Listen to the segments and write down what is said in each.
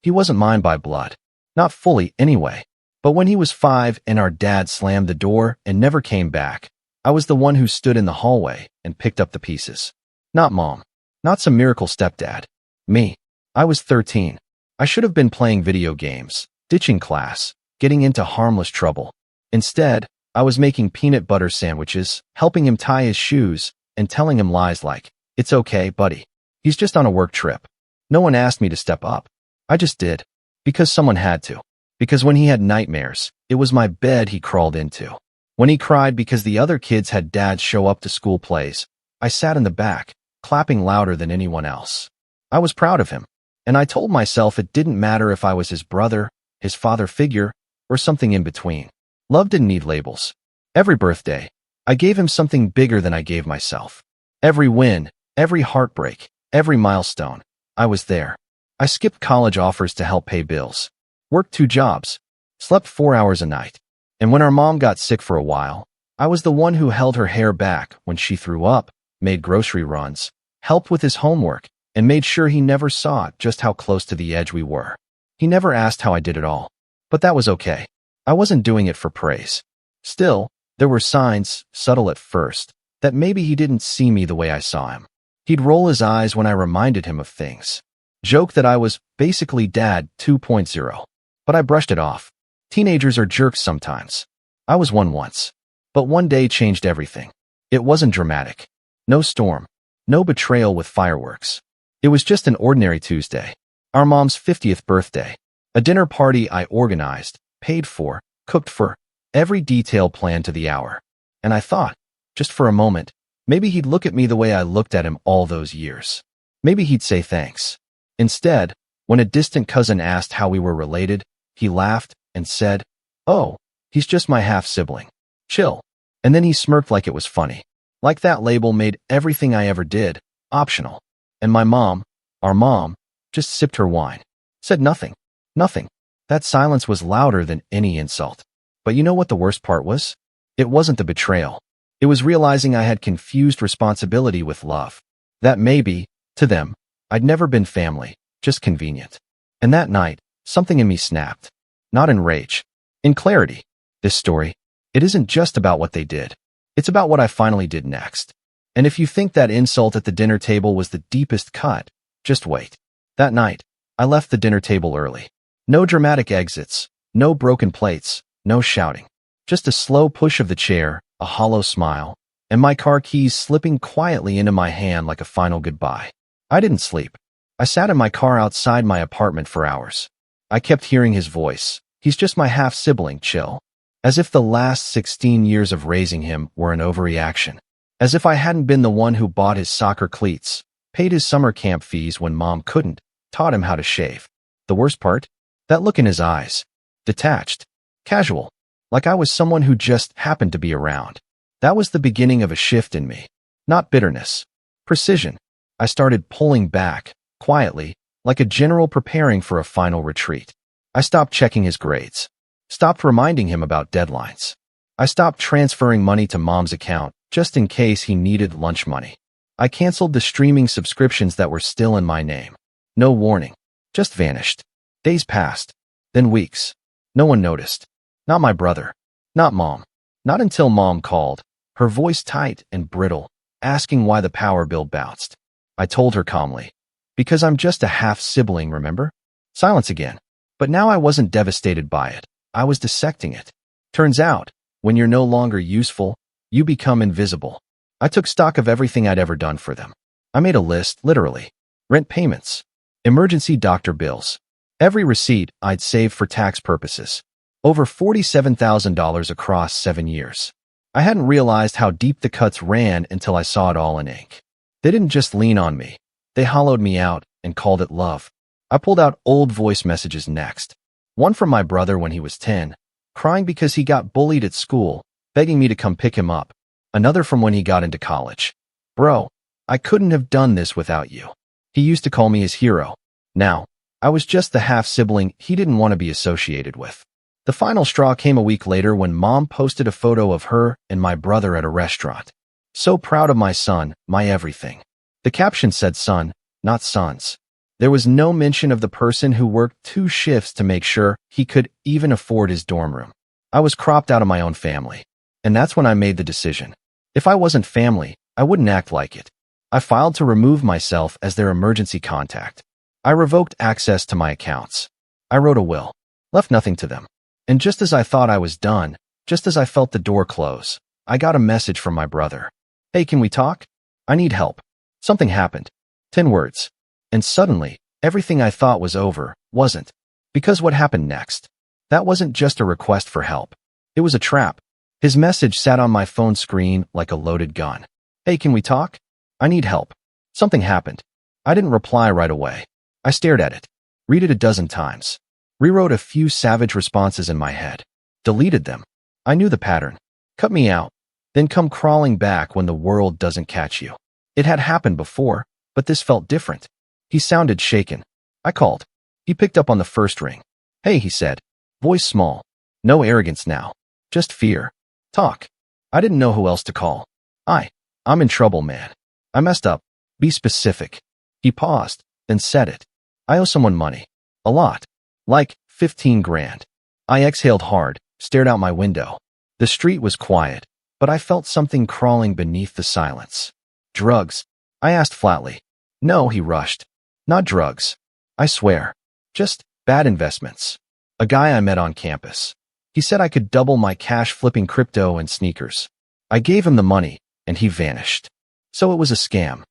He wasn't mine by blood. Not fully, anyway. But when he was 5 and our dad slammed the door and never came back, I was the one who stood in the hallway and picked up the pieces. Not Mom. Not some miracle stepdad. Me. I was 13. I should have been playing video games, ditching class, getting into harmless trouble. Instead, I was making peanut butter sandwiches, helping him tie his shoes, and telling him lies like, "It's okay, buddy. He's just on a work trip." No one asked me to step up. I just did. Because someone had to. Because when he had nightmares, it was my bed he crawled into. When he cried because the other kids had dads show up to school plays, I sat in the back, clapping louder than anyone else. I was proud of him, and I told myself it didn't matter if I was his brother, his father figure, or something in between. Love didn't need labels. Every birthday, I gave him something bigger than I gave myself. Every win, every heartbreak, every milestone, I was there. I skipped college offers to help pay bills, worked 2 jobs, slept 4 hours a night. And when our mom got sick for a while, I was the one who held her hair back when she threw up, made grocery runs, helped with his homework, and made sure he never saw just how close to the edge we were. He never asked how I did it all. But that was okay. I wasn't doing it for praise. Still, there were signs, subtle at first, that maybe he didn't see me the way I saw him. He'd roll his eyes when I reminded him of things. Joke that I was basically Dad 2.0. But I brushed it off. Teenagers are jerks sometimes. I was one once. But one day changed everything. It wasn't dramatic. No storm. No betrayal with fireworks. It was just an ordinary Tuesday. Our mom's 50th birthday. A dinner party I organized, paid for, cooked for, every detail planned to the hour. And I thought, just for a moment, maybe he'd look at me the way I looked at him all those years. Maybe he'd say thanks. Instead, when a distant cousin asked how we were related, he laughed and said, "Oh, he's just my half-sibling. Chill." And then he smirked like it was funny. Like that label made everything I ever did optional. And my mom, our mom, just sipped her wine. Said nothing. Nothing. That silence was louder than any insult. But you know what the worst part was? It wasn't the betrayal. It was realizing I had confused responsibility with love. That maybe, to them, I'd never been family, just convenient. And that night, something in me snapped. Not in rage. In clarity. This story, it isn't just about what they did. It's about what I finally did next. And if you think that insult at the dinner table was the deepest cut, just wait. That night, I left the dinner table early. No dramatic exits, no broken plates, no shouting. Just a slow push of the chair, a hollow smile, and my car keys slipping quietly into my hand like a final goodbye. I didn't sleep. I sat in my car outside my apartment for hours. I kept hearing his voice. "He's just my half-sibling, chill." As if the last 16 years of raising him were an overreaction. As if I hadn't been the one who bought his soccer cleats, paid his summer camp fees when Mom couldn't, taught him how to shave. The worst part? That look in his eyes. Detached. Casual. Like I was someone who just happened to be around. That was the beginning of a shift in me. Not bitterness. Precision. I started pulling back, quietly, like a general preparing for a final retreat. I stopped checking his grades. Stopped reminding him about deadlines. I stopped transferring money to Mom's account just in case he needed lunch money. I canceled the streaming subscriptions that were still in my name. No warning. Just vanished. Days passed. Then weeks. No one noticed. Not my brother. Not Mom. Not until Mom called, her voice tight and brittle, asking why the power bill bounced. I told her calmly, "Because I'm just a half-sibling, remember?" Silence again. But now I wasn't devastated by it. I was dissecting it. Turns out, when you're no longer useful, you become invisible. I took stock of everything I'd ever done for them. I made a list, literally. Rent payments. Emergency doctor bills. Every receipt I'd saved for tax purposes. Over $47,000 across 7 years. I hadn't realized how deep the cuts ran until I saw it all in ink. They didn't just lean on me. They hollowed me out and called it love. I pulled out old voice messages next. One from my brother when he was 10, crying because he got bullied at school, begging me to come pick him up. Another from when he got into college. "Bro, I couldn't have done this without you." He used to call me his hero. Now, I was just the half-sibling he didn't want to be associated with. The final straw came a week later when Mom posted a photo of her and my brother at a restaurant. "So proud of my son, my everything." The caption said son, not sons. There was no mention of the person who worked 2 shifts to make sure he could even afford his dorm room. I was cropped out of my own family. And that's when I made the decision. If I wasn't family, I wouldn't act like it. I filed to remove myself as their emergency contact. I revoked access to my accounts. I wrote a will, left nothing to them. And just as I thought I was done, just as I felt the door close, I got a message from my brother. Hey, can we talk? I need help. Something happened. 10 words. And suddenly, everything I thought was over wasn't. Because what happened next? That wasn't just a request for help. It was a trap. His message sat on my phone screen like a loaded gun. Hey, can we talk? I need help. Something happened. I didn't reply right away. I stared at it, read it a dozen times, rewrote a few savage responses in my head, deleted them. I knew the pattern. Cut me out, then come crawling back when the world doesn't catch you. It had happened before, but this felt different. He sounded shaken. I called. He picked up on the first ring. Hey, he said, voice small. No arrogance now. Just fear. Talk. I didn't know who else to call. I'm in trouble, man. I messed up. Be specific. He paused, then said it. I owe someone money. A lot. Like 15 grand. I exhaled hard, stared out my window. The street was quiet, but I felt something crawling beneath the silence. Drugs? I asked flatly. No, he rushed. Not drugs. I swear. Just bad investments. A guy I met on campus. He said I could double my cash flipping crypto and sneakers. I gave him the money, and he vanished. So it was a scam.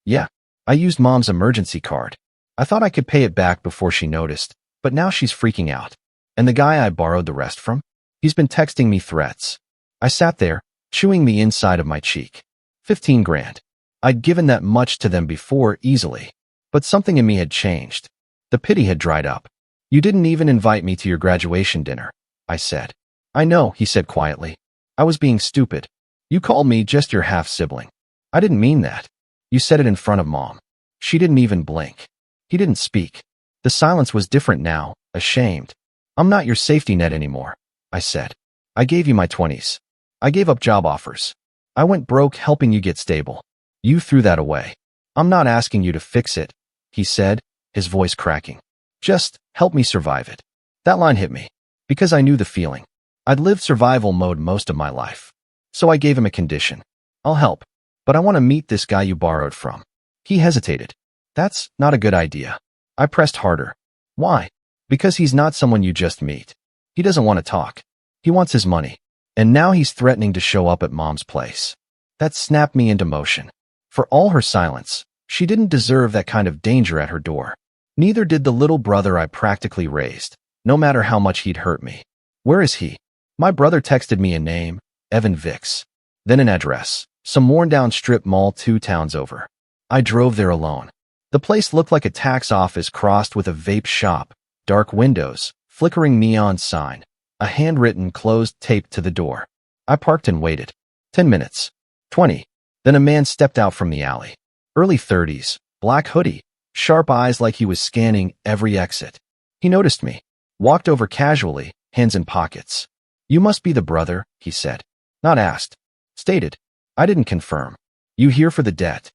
Yeah, I used Mom's emergency card. I thought I could pay it back before she noticed, but now she's freaking out. And the guy I borrowed the rest from? He's been texting me threats. I sat there, chewing the inside of my cheek. 15 grand. I'd given that much to them before easily. But something in me had changed. The pity had dried up. You didn't even invite me to your graduation dinner, I said. I know, he said quietly. I was being stupid. You called me just your half-sibling. I didn't mean that. You said it in front of Mom. She didn't even blink. He didn't speak. The silence was different now, ashamed. I'm not your safety net anymore, I said. I gave you my 20s. I gave up job offers. I went broke helping you get stable. You threw that away. I'm not asking you to fix it, he said, his voice cracking. Just help me survive it. That line hit me, because I knew the feeling. I'd lived survival mode most of my life. So I gave him a condition. I'll help, but I want to meet this guy you borrowed from. He hesitated. That's not a good idea. I pressed harder. Why? Because he's not someone you just meet. He doesn't want to talk. He wants his money. And now he's threatening to show up at Mom's place. That snapped me into motion. For all her silence, she didn't deserve that kind of danger at her door. Neither did the little brother I practically raised, no matter how much he'd hurt me. Where is he? My brother texted me a name, Evan Vicks. Then an address, some worn-down strip mall 2 towns over. I drove there alone. The place looked like a tax office crossed with a vape shop, dark windows, flickering neon sign, a handwritten closed tape to the door. I parked and waited. 10 minutes. 20. Then a man stepped out from the alley. Early 30s, black hoodie, sharp eyes like he was scanning every exit. He noticed me, walked over casually, hands in pockets. You must be the brother, he said. Not asked. Stated. I didn't confirm. You here for the debt?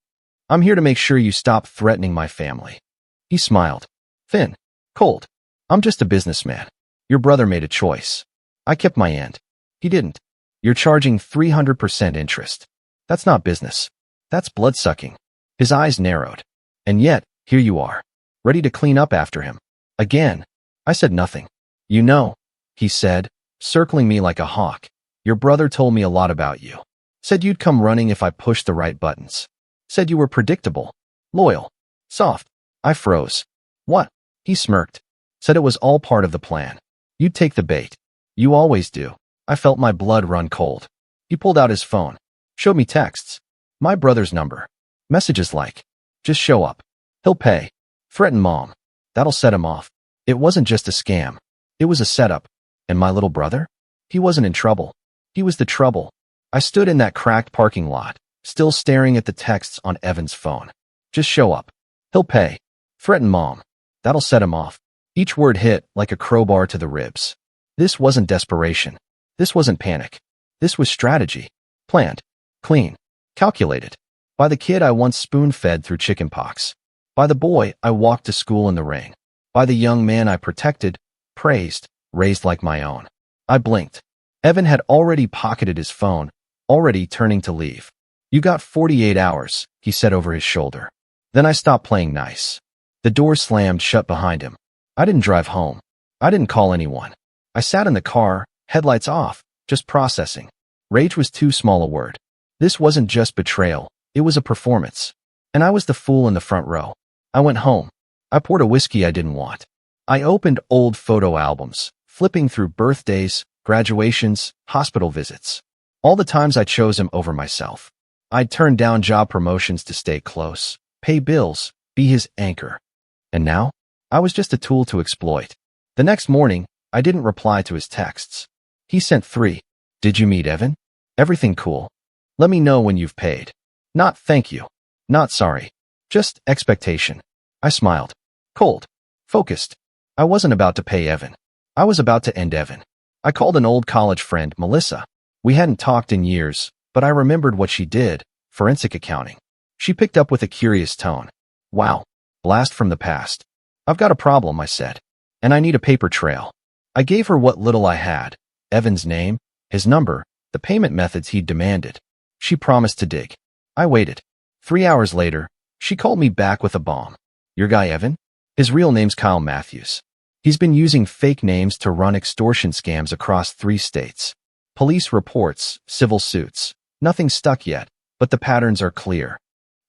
I'm here to make sure you stop threatening my family. He smiled. Thin. Cold. I'm just a businessman. Your brother made a choice. I kept my end. He didn't. You're charging 300% interest. That's not business. That's blood-sucking. His eyes narrowed. And yet, here you are, ready to clean up after him. Again. I said nothing. You know, he said, circling me like a hawk. Your brother told me a lot about you. Said you'd come running if I pushed the right buttons. Said you were predictable, loyal, soft. I froze. What? He smirked. Said it was all part of the plan. You'd take the bait. You always do. I felt my blood run cold. He pulled out his phone. Showed me texts. My brother's number. Messages like, just show up. He'll pay. Threaten Mom. That'll set him off. It wasn't just a scam. It was a setup. And my little brother? He wasn't in trouble. He was the trouble. I stood in that cracked parking lot, still staring at the texts on Evan's phone. Just show up. He'll pay. Threaten Mom. That'll set him off. Each word hit like a crowbar to the ribs. This wasn't desperation. This wasn't panic. This was strategy. Planned. Clean. Calculated. By the kid I once spoon-fed through chickenpox. By the boy I walked to school in the rain. By the young man I protected, praised, raised like my own. I blinked. Evan had already pocketed his phone, already turning to leave. You got 48 hours, he said over his shoulder. Then I stopped playing nice. The door slammed shut behind him. I didn't drive home. I didn't call anyone. I sat in the car, headlights off, just processing. Rage was too small a word. This wasn't just betrayal, it was a performance. And I was the fool in the front row. I went home. I poured a whiskey I didn't want. I opened old photo albums, flipping through birthdays, graduations, hospital visits. All the times I chose him over myself. I'd turn down job promotions to stay close, pay bills, be his anchor. And now, I was just a tool to exploit. The next morning, I didn't reply to his texts. He sent 3. Did you meet Evan? Everything cool. Let me know when you've paid. Not thank you. Not sorry. Just expectation. I smiled. Cold. Focused. I wasn't about to pay Evan. I was about to end Evan. I called an old college friend, Melissa. We hadn't talked in years, but I remembered what she did, forensic accounting. She picked up with a curious tone. Wow. Blast from the past. I've got a problem, I said. And I need a paper trail. I gave her what little I had. Evan's name, his number, the payment methods he'd demanded. She promised to dig. I waited. 3 hours later, she called me back with a bomb. Your guy Evan? His real name's Kyle Matthews. He's been using fake names to run extortion scams across 3 states. Police reports, civil suits. Nothing stuck yet, but the patterns are clear.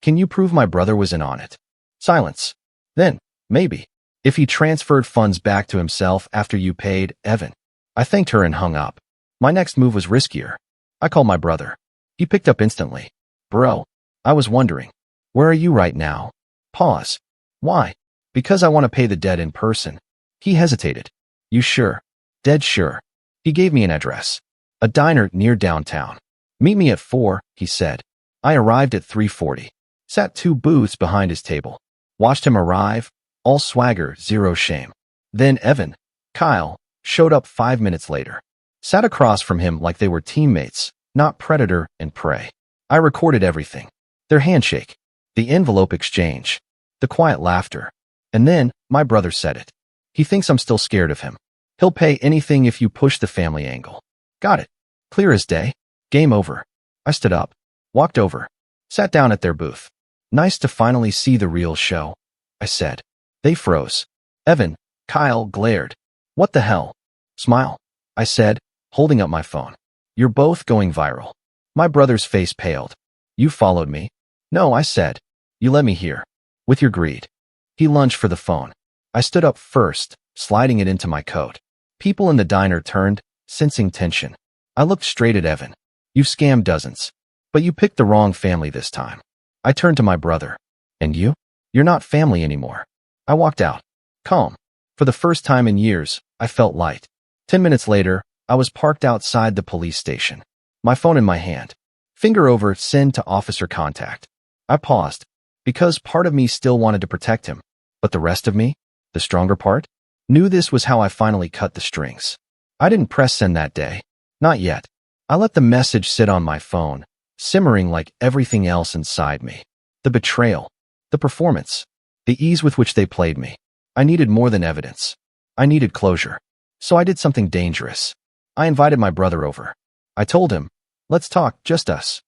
Can you prove my brother was in on it? Silence. Then, maybe. If he transferred funds back to himself after you paid Evan. I thanked her and hung up. My next move was riskier. I called my brother. He picked up instantly. Bro, I was wondering. Where are you right now? Pause. Why? Because I want to pay the debt in person. He hesitated. You sure? Dead sure. He gave me an address. A diner near downtown. Meet me at 4, he said. I arrived at 3:40. Sat 2 booths behind his table. Watched him arrive, all swagger, zero shame. Then Evan, Kyle, showed up 5 minutes later. Sat across from him like they were teammates, not predator and prey. I recorded everything. Their handshake, the envelope exchange, the quiet laughter. And then, my brother said it. He thinks I'm still scared of him. He'll pay anything if you push the family angle. Got it. Clear as day. Game over. I stood up, walked over, sat down at their booth. Nice to finally see the real show, I said. They froze. Evan, Kyle glared. What the hell? Smile, I said, holding up my phone. You're both going viral. My brother's face paled. You followed me? No, I said. You let me hear. With your greed. He lunged for the phone. I stood up first, sliding it into my coat. People in the diner turned, sensing tension. I looked straight at Evan. You've scammed dozens. But you picked the wrong family this time. I turned to my brother. And you? You're not family anymore. I walked out. Calm. For the first time in years, I felt light. 10 minutes later, I was parked outside the police station. My phone in my hand. Finger over send to officer contact. I paused, because part of me still wanted to protect him. But the rest of me, the stronger part, knew this was how I finally cut the strings. I didn't press send that day. Not yet. I let the message sit on my phone, simmering like everything else inside me. The betrayal, the performance, the ease with which they played me. I needed more than evidence. I needed closure. So I did something dangerous. I invited my brother over. I told him, let's talk, just us.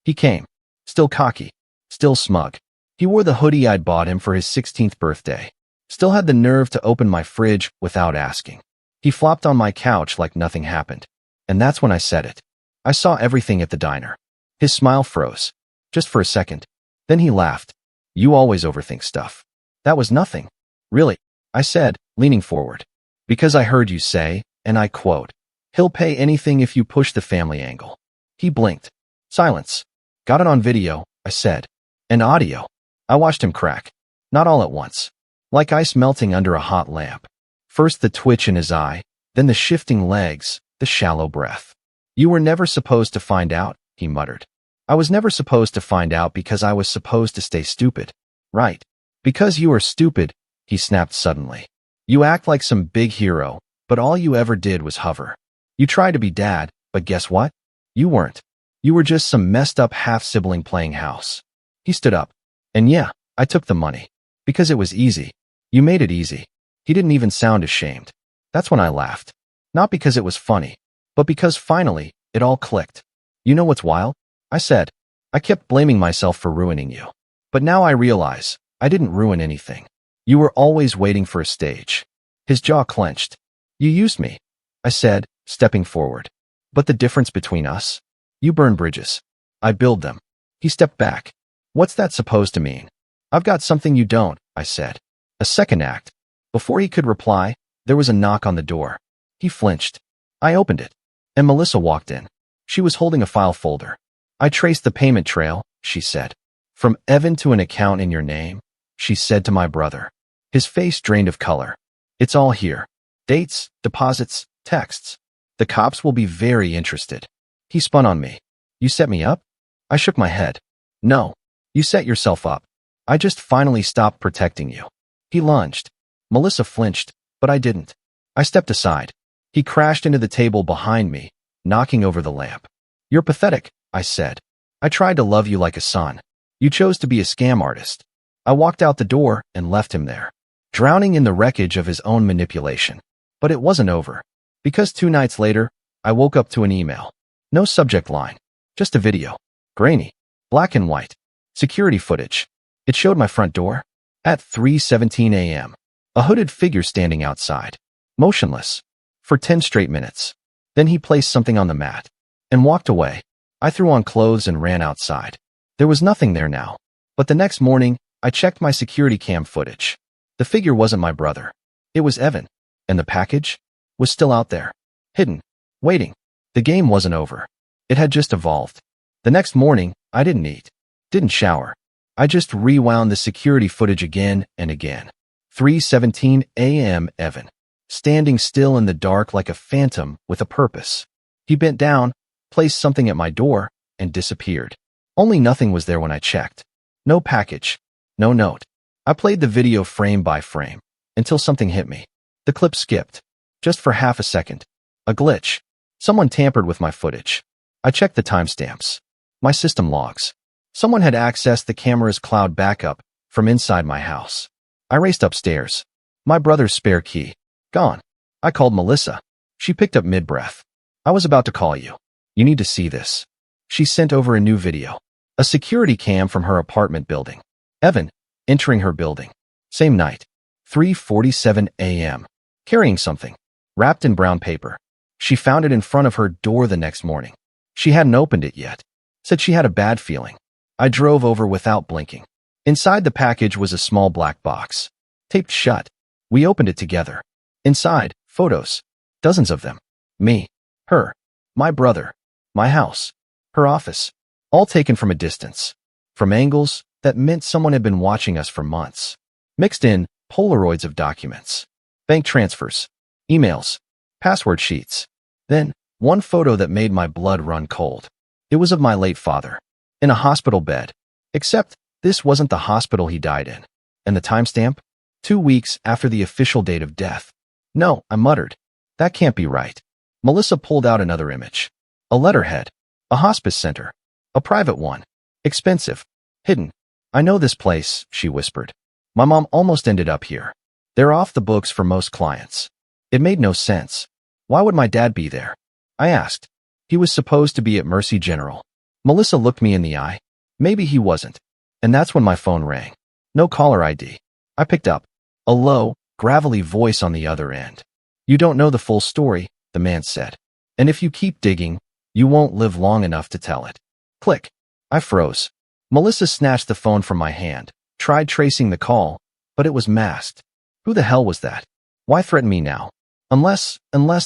He came, still cocky, still smug. He wore the hoodie I'd bought him for his 16th birthday. Still had the nerve to open my fridge without asking. He flopped on my couch like nothing happened. And that's when I said it. I saw everything at the diner. His smile froze. Just for a second. Then he laughed. You always overthink stuff. That was nothing. Really, I said, leaning forward. Because I heard you say, and I quote, he'll pay anything if you push the family angle. He blinked. Silence. Got it on video, I said. And audio. I watched him crack. Not all at once. Like ice melting under a hot lamp. First the twitch in his eye, then the shifting legs, the shallow breath. You were never supposed to find out, he muttered. I was never supposed to find out because I was supposed to stay stupid. Right. Because you are stupid, he snapped suddenly. You act like some big hero, but all you ever did was hover. You tried to be dad, but guess what? You weren't. You were just some messed up half-sibling playing house. He stood up. And yeah, I took the money. Because it was easy. You made it easy. He didn't even sound ashamed. That's when I laughed. Not because it was funny, but because finally, it all clicked. You know what's wild? I said. I kept blaming myself for ruining you. But now I realize, I didn't ruin anything. You were always waiting for a stage. His jaw clenched. You used me, I said, stepping forward. But the difference between us? You burn bridges. I build them. He stepped back. What's that supposed to mean? I've got something you don't, I said. A second act. Before he could reply, there was a knock on the door. He flinched. I opened it. And Melissa walked in. She was holding a file folder. I traced the payment trail, she said. From Evan to an account in your name, she said to my brother. His face drained of color. It's all here. Dates, deposits, texts. The cops will be very interested. He spun on me. You set me up? I shook my head. No. You set yourself up. I just finally stopped protecting you. He lunged. Melissa flinched, but I didn't. I stepped aside. He crashed into the table behind me, knocking over the lamp. You're pathetic, I said. I tried to love you like a son. You chose to be a scam artist. I walked out the door and left him there, drowning in the wreckage of his own manipulation. But it wasn't over. Because 2 nights later, I woke up to an email. No subject line. Just a video. Grainy. Black and white. Security footage. It showed my front door. At 3:17 a.m. A hooded figure standing outside. Motionless. For 10 straight minutes. Then he placed something on the mat. And walked away. I threw on clothes and ran outside. There was nothing there now. But the next morning, I checked my security cam footage. The figure wasn't my brother. It was Evan. And the package was still out there. Hidden. Waiting. The game wasn't over. It had just evolved. The next morning, I didn't eat. Didn't shower. I just rewound the security footage again and again. 3:17 a.m. Evan. Standing still in the dark like a phantom with a purpose. He bent down, placed something at my door, and disappeared. Only nothing was there when I checked. No package. No note. I played the video frame by frame until something hit me. The clip skipped. Just for half a second. A glitch. Someone tampered with my footage. I checked the timestamps. My system logs. Someone had accessed the camera's cloud backup from inside my house. I raced upstairs. My brother's spare key. Gone. I called Melissa. She picked up mid-breath. I was about to call you. You need to see this. She sent over a new video. A security cam from her apartment building. Evan, entering her building. Same night. 3:47 a.m. Carrying something. Wrapped in brown paper. She found it in front of her door the next morning. She hadn't opened it yet. Said she had a bad feeling. I drove over without blinking. Inside the package was a small black box. Taped shut. We opened it together. Inside, photos. Dozens of them. Me. Her. My brother. My house. Her office. All taken from a distance. From angles that meant someone had been watching us for months. Mixed in, Polaroids of documents. Bank transfers. Emails. Password sheets. Then, one photo that made my blood run cold. It was of my late father. In a hospital bed. Except, this wasn't the hospital he died in. And the timestamp? 2 weeks after the official date of death. No, I muttered. That can't be right. Melissa pulled out another image. A letterhead. A hospice center. A private one. Expensive. Hidden. I know this place, she whispered. My mom almost ended up here. They're off the books for most clients. It made no sense. Why would my dad be there? I asked. He was supposed to be at Mercy General. Melissa looked me in the eye. Maybe he wasn't. And that's when my phone rang. No caller ID. I picked up. A low, gravelly voice on the other end. You don't know the full story, the man said. And if you keep digging, you won't live long enough to tell it. Click. I froze. Melissa snatched the phone from my hand, tried tracing the call, but it was masked. Who the hell was that? Why threaten me now? Unless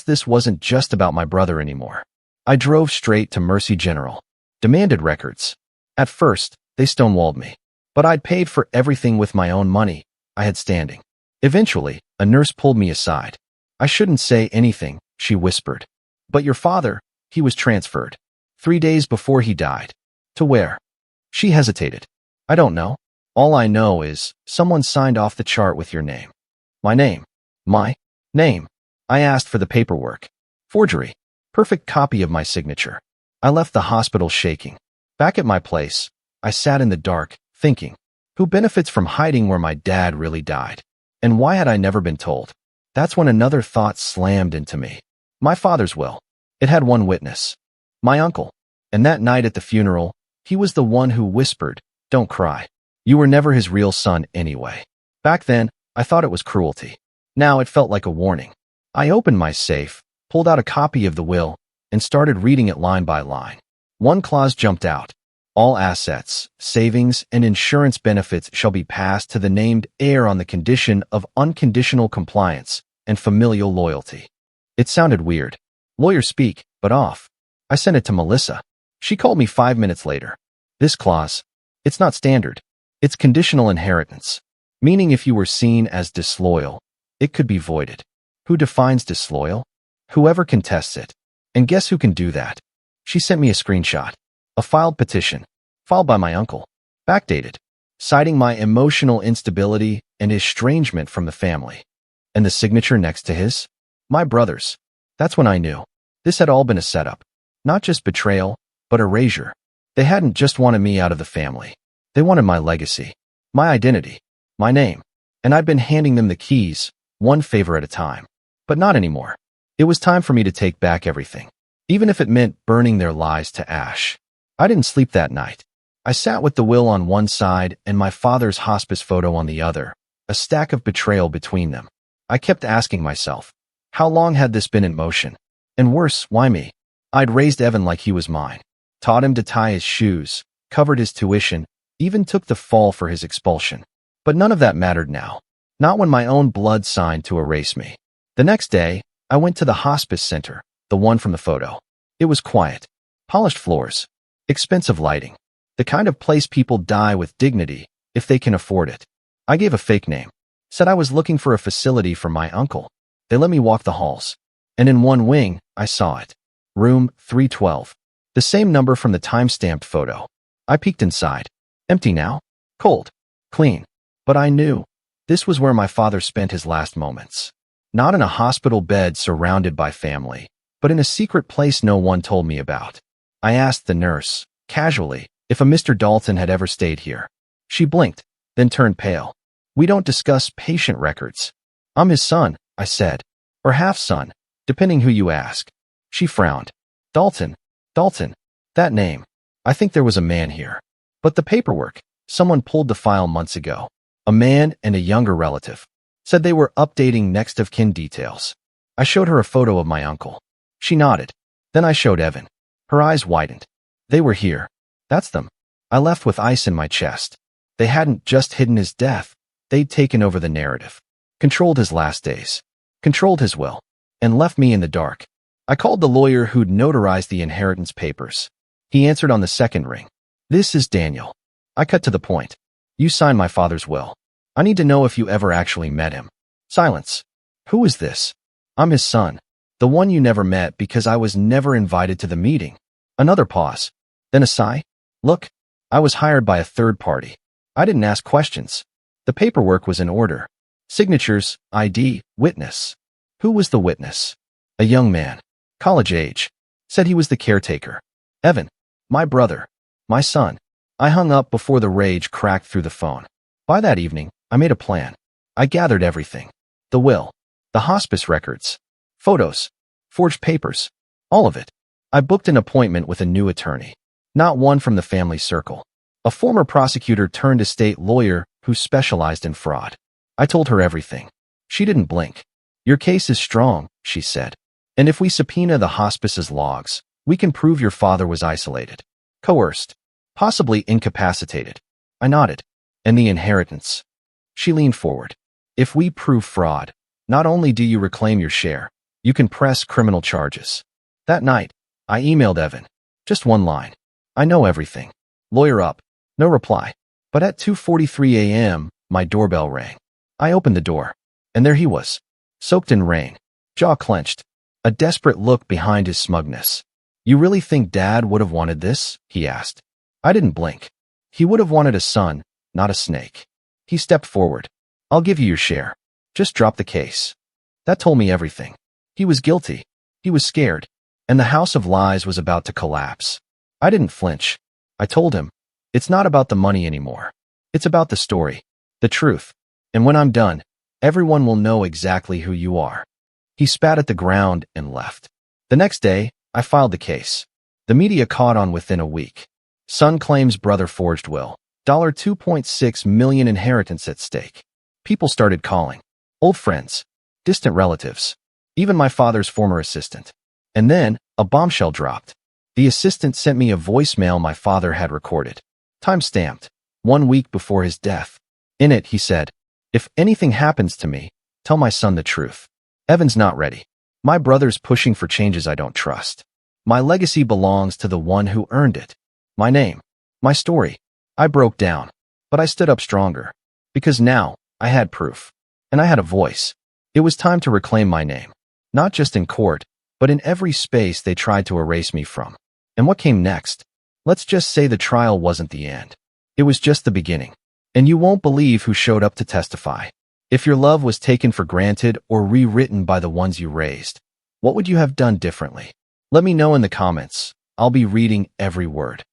this wasn't just about my brother anymore. I drove straight to Mercy General. Demanded records. At first, they stonewalled me. But I'd paid for everything with my own money I had standing. Eventually, a nurse pulled me aside. I shouldn't say anything, she whispered. But your father, he was transferred. 3 days before he died. To where? She hesitated. I don't know. All I know is, someone signed off the chart with your name. My name. My name. I asked for the paperwork. Forgery. Perfect copy of my signature. I left the hospital shaking. Back at my place, I sat in the dark, thinking. Who benefits from hiding where my dad really died? And why had I never been told? That's when another thought slammed into me. My father's will. It had one witness. My uncle. And that night at the funeral, he was the one who whispered, "Don't cry. You were never his real son anyway." Back then, I thought it was cruelty. Now it felt like a warning. I opened my safe, pulled out a copy of the will, and started reading it line by line. One clause jumped out. All assets, savings, and insurance benefits shall be passed to the named heir on the condition of unconditional compliance and familial loyalty. It sounded weird. Lawyer speak, but off. I sent it to Melissa. She called me 5 minutes later. This clause, it's not standard. It's conditional inheritance, meaning if you were seen as disloyal, it could be voided. Who defines disloyal? Whoever contests it. And guess who can do that? She sent me a screenshot. A filed petition, filed by my uncle, backdated, citing my emotional instability and estrangement from the family. And the signature next to his? My brother's. That's when I knew. This had all been a setup. Not just betrayal, but erasure. They hadn't just wanted me out of the family. They wanted my legacy, my identity, my name. And I'd been handing them the keys, one favor at a time. But not anymore. It was time for me to take back everything, even if it meant burning their lies to ash. I didn't sleep that night. I sat with the will on one side and my father's hospice photo on the other, a stack of betrayal between them. I kept asking myself, how long had this been in motion? And worse, why me? I'd raised Evan like he was mine, taught him to tie his shoes, covered his tuition, even took the fall for his expulsion. But none of that mattered now, not when my own blood signed to erase me. The next day, I went to the hospice center, the one from the photo. It was quiet, polished floors, expensive lighting, the kind of place people die with dignity if they can afford it. I gave a fake name, said I was looking for a facility for my uncle. They let me walk the halls, and in one wing, I saw it. Room 312. The same number from the time-stamped photo. I peeked inside. Empty now. Cold. Clean. But I knew. This was where my father spent his last moments. Not in a hospital bed surrounded by family, but in a secret place no one told me about. I asked the nurse, casually, if a Mr. Dalton had ever stayed here. She blinked, then turned pale. We don't discuss patient records. I'm his son, I said. Or half-son, depending who you ask. She frowned. Dalton. That name. I think there was a man here. But the paperwork, someone pulled the file months ago. A man and a younger relative. Said they were updating next of kin details. I showed her a photo of my uncle. She nodded. Then I showed Evan. Her eyes widened. They were here. That's them. I left with ice in my chest. They hadn't just hidden his death. They'd taken over the narrative. Controlled his last days. Controlled his will. And left me in the dark. I called the lawyer who'd notarized the inheritance papers. He answered on the second ring. This is Daniel. I cut to the point. You signed my father's will. I need to know if you ever actually met him. Silence. Who is this? I'm his son. The one you never met because I was never invited to the meeting. Another pause. Then a sigh. Look, I was hired by a third party. I didn't ask questions. The paperwork was in order. Signatures, ID, witness. Who was the witness? A young man. College age. Said he was the caretaker. Evan. My brother. My son. I hung up before the rage cracked through the phone. By that evening, I made a plan. I gathered everything. The will. The hospice records. Photos. Forged papers. All of it. I booked an appointment with a new attorney. Not one from the family circle. A former prosecutor turned estate lawyer who specialized in fraud. I told her everything. She didn't blink. Your case is strong, she said. And if we subpoena the hospice's logs, we can prove your father was isolated, coerced, possibly incapacitated. I nodded. And the inheritance. She leaned forward. If we prove fraud, not only do you reclaim your share, you can press criminal charges. That night, I emailed Evan. Just one line. I know everything. Lawyer up. No reply. But at 2:43 a.m., my doorbell rang. I opened the door. And there he was. Soaked in rain. Jaw clenched. A desperate look behind his smugness. You really think Dad would have wanted this? He asked. I didn't blink. He would have wanted a son, not a snake. He stepped forward. I'll give you your share. Just drop the case. That told me everything. He was guilty. He was scared. And the house of lies was about to collapse. I didn't flinch. I told him, it's not about the money anymore. It's about the story, the truth. And when I'm done, everyone will know exactly who you are." He spat at the ground and left. The next day, I filed the case. The media caught on within a week. Son claims brother forged will. $2.6 million inheritance at stake. People started calling. Old friends, distant relatives, even my father's former assistant. And then, a bombshell dropped. The assistant sent me a voicemail my father had recorded. Time-stamped, 1 week before his death. In it, he said, "If anything happens to me, tell my son the truth. Evan's not ready. My brother's pushing for changes I don't trust. My legacy belongs to the one who earned it. My name, my story." I broke down, but I stood up stronger. Because now, I had proof. And I had a voice. It was time to reclaim my name. Not just in court, but in every space they tried to erase me from. And what came next? Let's just say the trial wasn't the end. It was just the beginning. And you won't believe who showed up to testify. If your love was taken for granted or rewritten by the ones you raised, what would you have done differently? Let me know in the comments. I'll be reading every word.